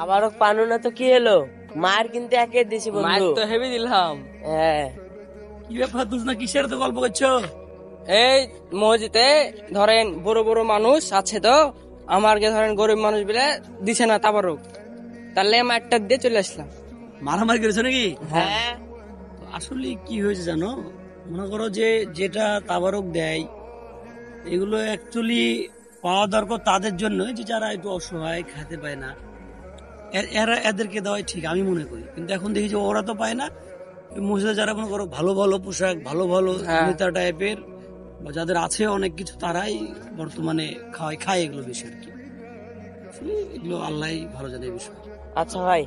আবারও পানু না তো কি হলো, মার কিন্তু একে দিছি মার বন্ধু। তো হেভি দিলাম। হ্যাঁ, কি ব্যাপার দুজনা কিসের তো গল্প করছো? এই মসজিদে ধরেন বড় বড় মানুষ আছে তো, আমারকে ধরেন গরিব মানুষ বলে দিছে না তাবারক, তাহলে মারটা দিয়ে চলে আসলাম। মারামারি করেছো নাকি? হ্যাঁ, আসলে কি হয়েছে জানো, মনে করো যে যেটা তাবারক দেয় এগুলো অ্যাকচুয়ালি পাওয়া দরকার তাদের জন্য যে যারা একটু অসহায়, খেতে পায় না, এরা এদেরকে দেওয়াই ঠিক আমি মনে করি। কিন্তু এখন দেখি যে ওরা তো পায় না, এই মসজিদে যারা মনে করো ভালো ভালো পোশাক, ভালো ভালো হ্যাঁ। নেতা টাইপের বা যাদের আছে অনেক কিছু, তারাই বর্তমানে খায় এগুলো বেশি আর কি। আসলে এগুলো আল্লাহ ভালো জানে এই বিষয়। আচ্ছা ভাই,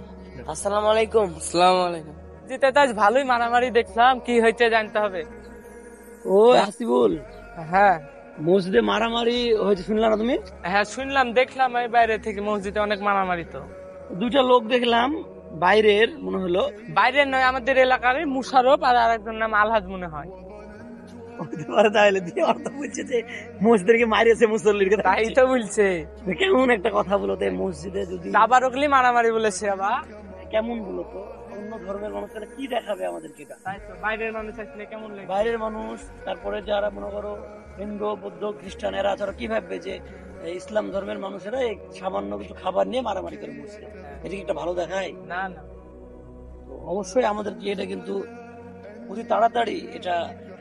আসসালামু আলাইকুম। আসসালামু আলাইকুম। জিতে তো আজ ভালোই মারামারি দেখলাম, কি হয়েছে জানতে হবে। ও হাসিবুল, হ্যাঁ মসজিদে মারামারি হয়েছে শুনলাম না তুমি? হ্যাঁ শুনলাম, দেখলাম এই বাইরে থেকে মসজিদে অনেক মারামারি। তো দুইটা লোক দেখলাম বাইরের, মনে হলো বাইরের নয়, আমাদের এলাকারই মুশারফ আর আরেকজন নাম আলহাজ মনে হয়। হতে পারে। তাহলে দিয়ে অর্থ বলছে যে মসজিদকে মারিয়েছে মুসল্লির কথা। তাই তো বলছে, কেমন একটা কথা বলো তো, এই মসজিদে যদি তাবারকলি মারামারি বলেছে আবার। কেমন বলো তো, অন্য ধর্মের মানুষরা কি দেখাবে আমাদেরকে এটা? তাই তো, বাইরের মানুষ আসলে কেমন লাগে। বাইরের মানুষ, তারপরে যারা মনে করো হিন্দু, বৌদ্ধ, খ্রিস্টান, এরা তারা কি ভাববে যে এই ইসলাম ধর্মের মানুষেরা এই সামান্য কিছু খাবার নিয়ে মারামারি করে মসজিদে, এটা কি একটা ভালো দেখায়? না না, তো অবশ্যই আমাদেরকে এটা কিন্তু অতি তাড়াতাড়ি এটা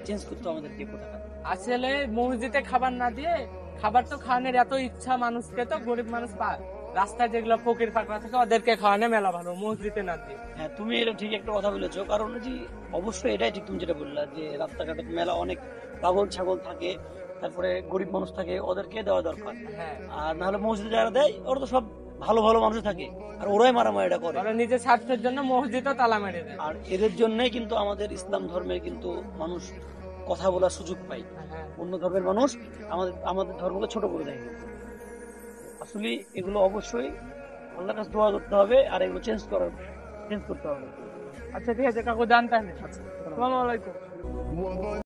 চেঞ্জ করতে হবে আমাদেরকে কোথাটা। আসলে মসজিদে খাবার না দিয়ে, খাবার তো খাওয়ানোর এত ইচ্ছা মানুষকে, তো গরিব মানুষ পায় রাস্তায় যেগুলো ফকির ফাঁকরা থাকে ওদেরকে খাওয়ানো মেলা ভালো, মসজিদে না দিয়ে। হ্যাঁ, তুমি এটা ঠিক একটা কথা বলেছো, কারণ যে অবশ্যই এটাই ঠিক তুমি যেটা বললা যে রাস্তাঘাটে মেলা অনেক পাগল ছাগল থাকে, তারপরে গরিব মানুষ থাকে, ওদেরকে দেওয়া দরকার। হ্যাঁ, আর নাহলে মসজিদে যারা দেয় ওরা তো সব ভালো ভালো মানুষ থাকে, আর ওরাই মারামারিটা করে। ওরা নিজের স্বার্থের জন্য মসজিদও তালা মেরে দেয়। আর এদের জন্যই কিন্তু আমাদের ইসলাম ধর্মের কিন্তু মানুষ কথা বলার সুযোগ পায়। হ্যাঁ, অন্য ধর্মের মানুষ আমাদের আমাদের ধর্মকে ছোট করে দেয় কিন্তু। আসলে এগুলো অবশ্যই আল্লাহর কাছে দোয়া করতে হবে, আর এগুলো চেঞ্জ করতে হবে। আচ্ছা ঠিক আছে কাকু, জানতে হবে। আসসালামু আলাইকুম।